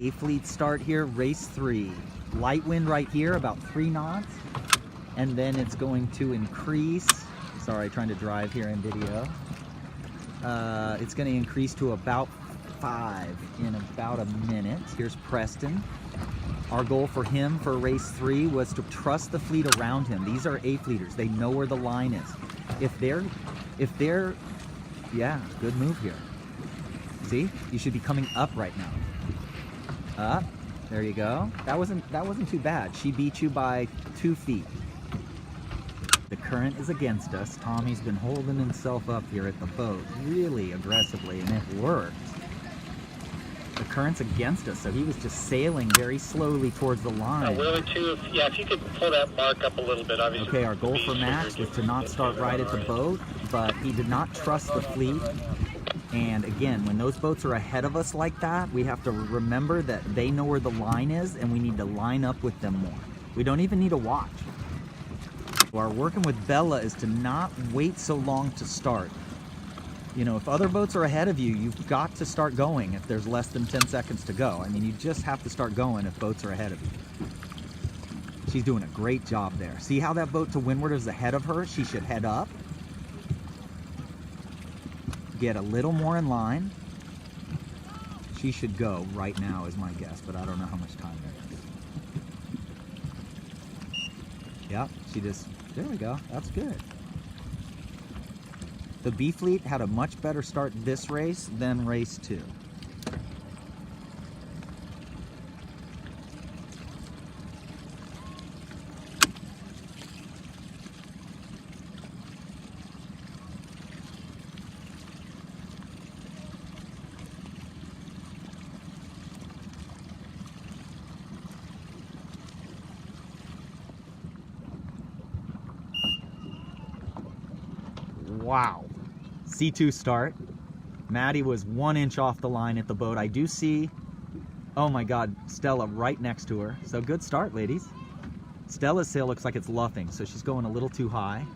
A fleet start here, race 3. Light wind right here, about 3 knots. And then it's going to increase. Sorry, trying to drive here in video. It's going to increase to about 5 in about a minute. Here's Preston. Our goal for him for race 3 was to trust the fleet around him. These are A fleeters. They know where the line is. If they're, yeah, good move here. See, you should be coming up right now. Up, there you go. That wasn't too bad. She beat you by 2 feet. The current is against us. Tommy's been holding himself up here at the boat really aggressively, and it worked. The current's against us, so he was just sailing very slowly towards the line. Willie, too, if you could pull that mark up a little bit, obviously. Okay, our goal for Max was to not start right at the boat, but he did not trust the fleet. And again, when those boats are ahead of us like that, we have to remember that they know where the line is, and we need to line up with them more. We don't even need to watch. Our working with Bella is to not wait so long to start. You know, if other boats are ahead of you, you've got to start going if there's less than 10 seconds to go. I mean, you just have to start going if boats are ahead of you. She's doing a great job there. See how that boat to windward is ahead of her? She should head up. Get a little more in line. She should go right now is my guess, but I don't know how much time there is. Yep, she just, there we go, that's good. The B fleet had a much better start this race than race 2. Wow. C2 start. Maddie was 1 inch off the line at the boat. I do see, oh my God, Stella right next to her. So good start, ladies. Stella's sail looks like it's luffing, so she's going a little too high.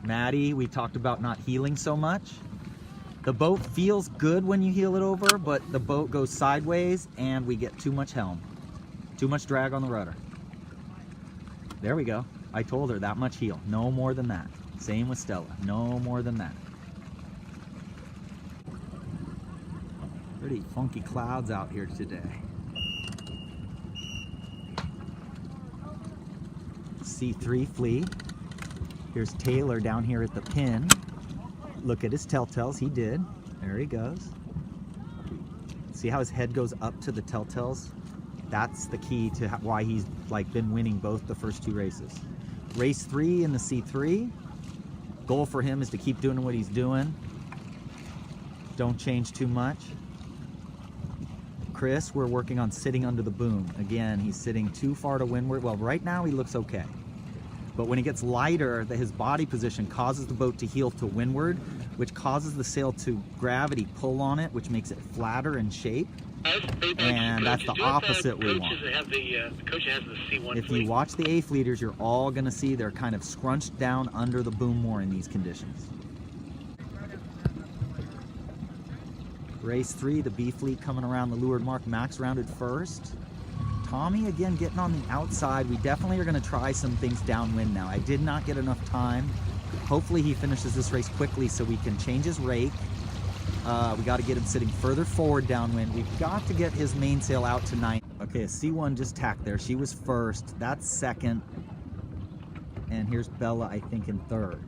Maddie, we talked about not heeling so much. The boat feels good when you heel it over, but the boat goes sideways and we get too much helm. Too much drag on the rudder. There we go. I told her that much heel, no more than that. Same with Stella, no more than that. Pretty funky clouds out here today. C3 fleet. Here's Taylor down here at the pin. Look at his telltales, he did. There he goes. See how his head goes up to the telltales? That's the key to why he's been winning both the first 2 races. Race 3 in the C3. Goal for him is to keep doing what he's doing. Don't change too much. Chris, we're working on sitting under the boom. Again, he's sitting too far to windward. Well, right now he looks okay. But when he gets lighter, his body position causes the boat to heel to windward, which causes the sail to gravity pull on it, which makes it flatter in shape. And that's the opposite we want. If you watch the A fleeters, you're all going to see they're kind of scrunched down under the boom more in these conditions. Race 3, the B fleet coming around the leeward mark. Max rounded first. Tommy again getting on the outside. We definitely are going to try some things downwind now. I did not get enough time. Hopefully he finishes this race quickly so we can change his rake. We got to get him sitting further forward downwind. We've got to get his mainsail out tonight. Okay, a C1 just tacked there. She was first. That's second. And here's Bella, I think, in third.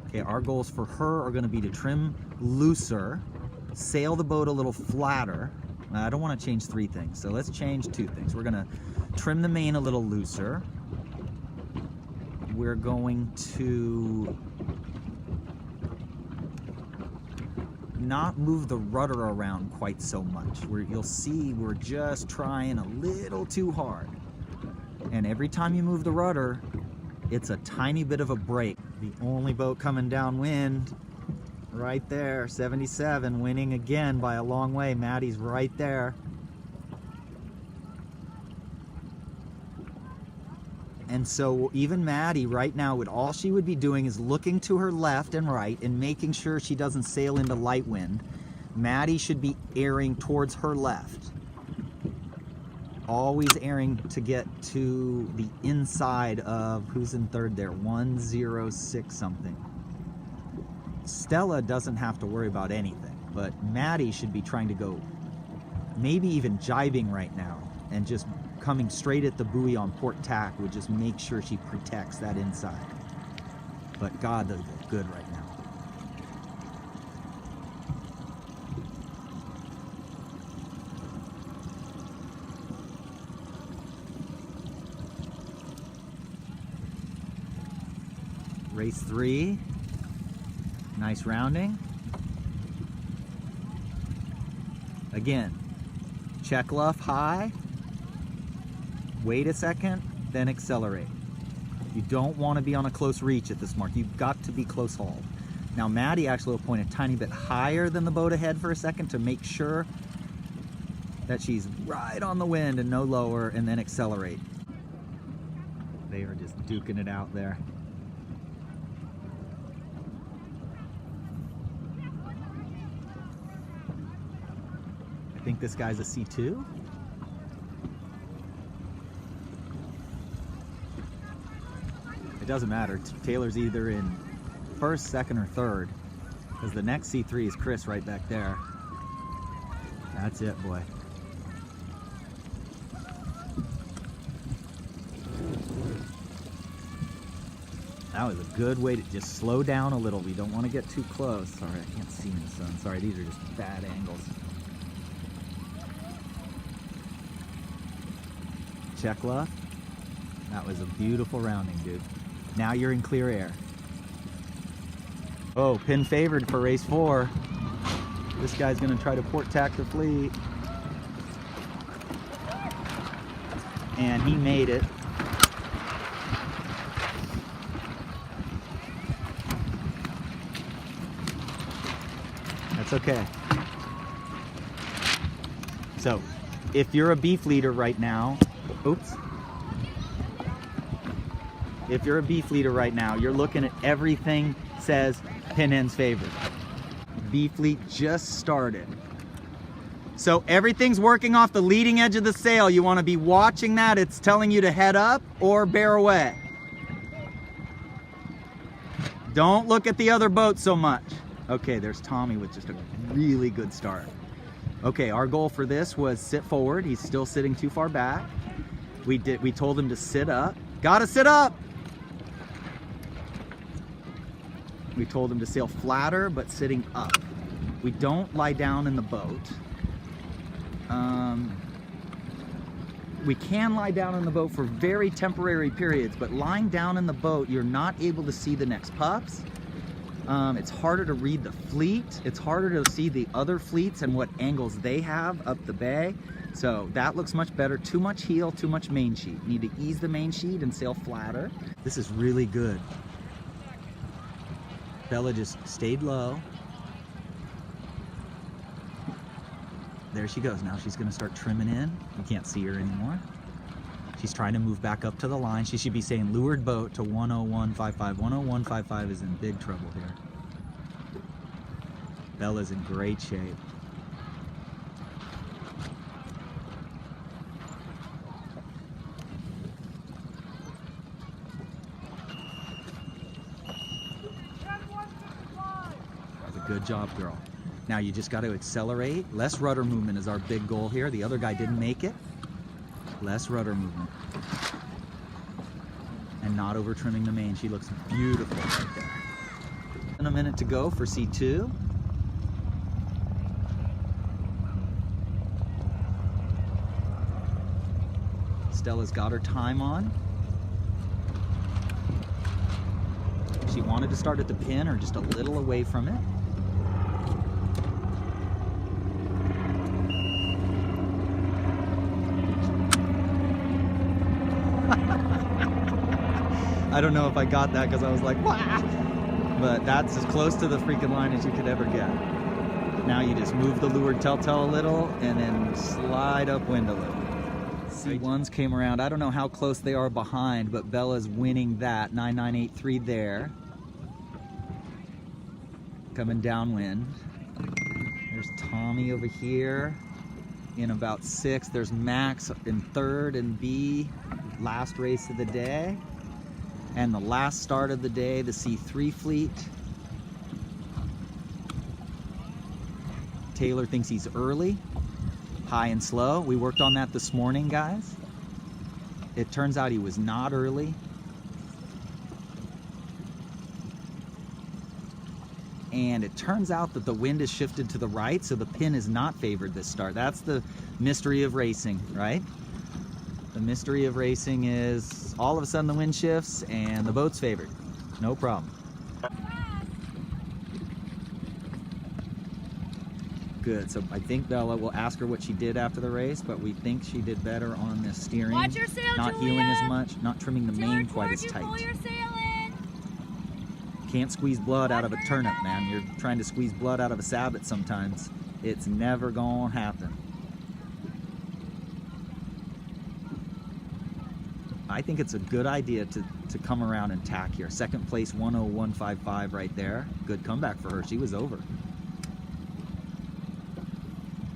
Okay, our goals for her are going to be to trim looser, sail the boat a little flatter. I don't want to change 3 things, so let's change 2 things. We're going to trim the main a little looser. We're going to not move the rudder around quite so much. You'll see we're just trying a little too hard. And every time you move the rudder, it's a tiny bit of a break. The only boat coming downwind, right there, 77, winning again by a long way. Maddie's right there. And so even Maddie right now, all she would be doing is looking to her left and right and making sure she doesn't sail into light wind. Maddie should be airing towards her left. Always airing to get to the inside of, who's in third there? 106 something. Stella doesn't have to worry about anything, but Maddie should be trying to go, maybe even jibing right now, and just coming straight at the buoy on port tack would just make sure she protects that inside. But God, those look good right now. Race 3, nice rounding. Again, check luff high, wait a second, then accelerate. You don't want to be on a close reach at this mark. You've got to be close hauled. Now Maddie actually will point a tiny bit higher than the boat ahead for a second to make sure that she's right on the wind and no lower, and then accelerate. They are just duking it out there. I think this guy's a C2. It doesn't matter. Taylor's either in first, second, or third, because the next C3 is Chris right back there. That's it, boy. That was a good way to just slow down a little. We don't want to get too close. Sorry, I can't see in the sun. Sorry, these are just bad angles. Check luff. That was a beautiful rounding, dude. Now you're in clear air. Oh, pin favored for race 4. This guy's gonna try to port tack the fleet. And he made it. That's okay. So, if you're a beef leader right now, oops. If you're a beef leader right now, you're looking at everything says pin ends favored. B fleet just started. So everything's working off the leading edge of the sail. You want to be watching that. It's telling you to head up or bear away. Don't look at the other boat so much. Okay, there's Tommy with just a really good start. Okay, our goal for this was sit forward. He's still sitting too far back. We told him to sit up. Gotta sit up! We told him to sail flatter, but sitting up. We don't lie down in the boat. We can lie down in the boat for very temporary periods, but lying down in the boat, you're not able to see the next pups. It's harder to read the fleet. It's harder to see the other fleets and what angles they have up the bay. So that looks much better. Too much heel, too much main sheet. Need to ease the main sheet and sail flatter. This is really good. Bella just stayed low. There she goes. Now she's gonna start trimming in. You can't see her anymore. She's trying to move back up to the line. She should be saying lured boat to 10155. 10155 is in big trouble here. Bella's in great shape. That was a good job, girl. Now you just got to accelerate. Less rudder movement is our big goal here. The other guy didn't make it. Less rudder movement. And not over trimming the main. She looks beautiful right there. And a minute to go for C2. Stella's got her time on. She wanted to start at the pin or just a little away from it. I don't know if I got that because I was like, wah! But that's as close to the freaking line as you could ever get. Now you just move the lured telltale a little and then slide upwind a little. C1s came around. I don't know how close they are behind, but Bella's winning that. 9983 there. Coming downwind. There's Tommy over here in about 6th. There's Max in 3rd and B. Last race of the day. And the last start of the day, the C3 fleet. Taylor thinks he's early, high and slow. We worked on that this morning, guys. It turns out he was not early. And it turns out that the wind is shifted to the right, so the pin is not favored this start. That's the mystery of racing, right? The mystery of racing is all of a sudden the wind shifts and the boat's favored. No problem. Good. So I think Bella will ask her what she did after the race, but we think she did better on the steering. Watch your sail, not Julia. heeling as much, not trimming the main quite as tight. Pull your sail in. Can't squeeze blood out of a turnip, man. You're trying to squeeze blood out of a Sabot sometimes. It's never gonna happen. I think it's a good idea to come around and tack here. 2nd place, 101.55 right there. Good comeback for her. She was over.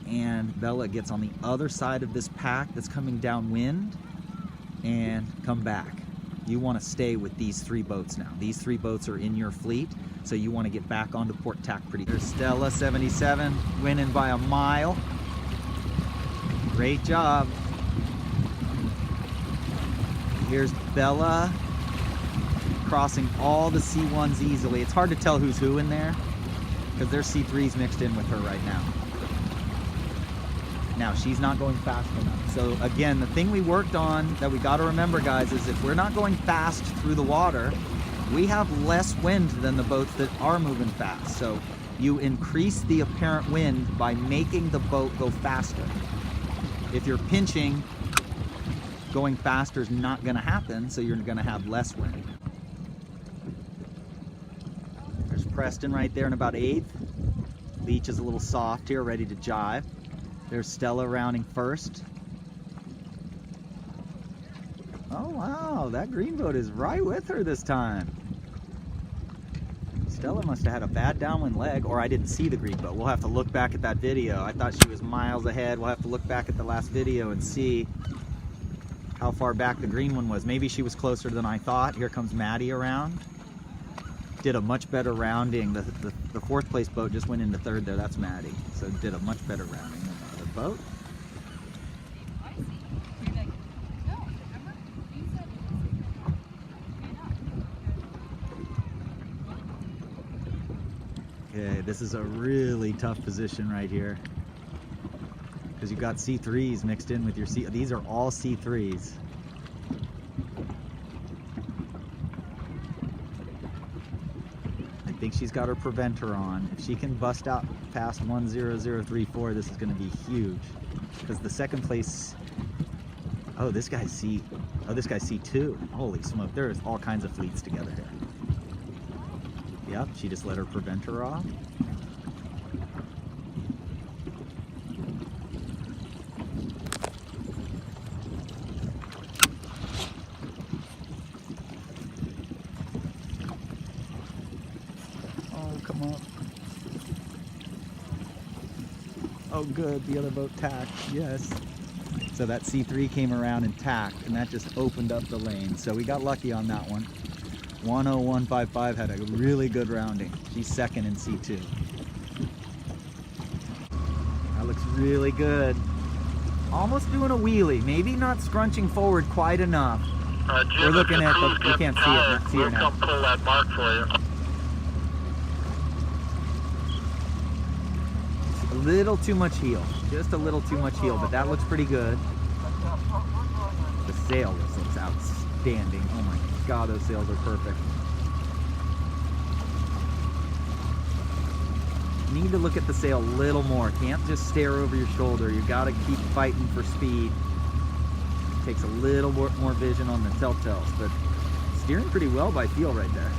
And Bella gets on the other side of this pack that's coming downwind and come back. You want to stay with these 3 boats now. These 3 boats are in your fleet, so you want to get back onto port tack pretty good. There's Stella, 77, winning by a mile. Great job. Here's Bella crossing all the C1s easily. It's hard to tell who's who in there because there's C3s mixed in with her right now. Now, she's not going fast enough. So again, the thing we worked on that we got to remember, guys, is if we're not going fast through the water, we have less wind than the boats that are moving fast. So you increase the apparent wind by making the boat go faster. If you're pinching, going faster is not going to happen, so you're going to have less wind. There's Preston right there in about 8th. Leach is a little soft here, ready to jive. There's Stella rounding 1st. Oh wow, that green boat is right with her this time. Stella must have had a bad downwind leg, or I didn't see the green boat. We'll have to look back at that video. I thought she was miles ahead. We'll have to look back at the last video and see how far back the green one was. Maybe she was closer than I thought. Here comes Maddie around. Did a much better rounding. The 4th place boat just went into 3rd there. That's Maddie. So did a much better rounding than the other boat. Okay, this is a really tough position right here because you've got C3s mixed in with your C. These are all C3s. I think she's got her preventer on. If she can bust out past 10034, this is going to be huge because the 2nd place. Oh, this guy's C. Oh, this guy's C2. Holy smoke! There's all kinds of fleets together here. Yep, she just let her preventer off. Oh, come on. Oh, good. The other boat tacked. Yes. So that C3 came around and tacked, and that just opened up the lane. So we got lucky on that one. 101.55 had a really good rounding. She's 2nd in C2. That looks really good. Almost doing a wheelie. Maybe not scrunching forward quite enough. Jim, we're looking at the, you can't see it, see we'll her now. come pull that mark for you. A little too much heel. Just a little too much heel, but that looks pretty good. The sail just looks outstanding. Oh my God, those sails are perfect. Need to look at the sail a little more. Can't just stare over your shoulder. You got to keep fighting for speed. Takes a little more vision on the telltales, but steering pretty well by feel right there.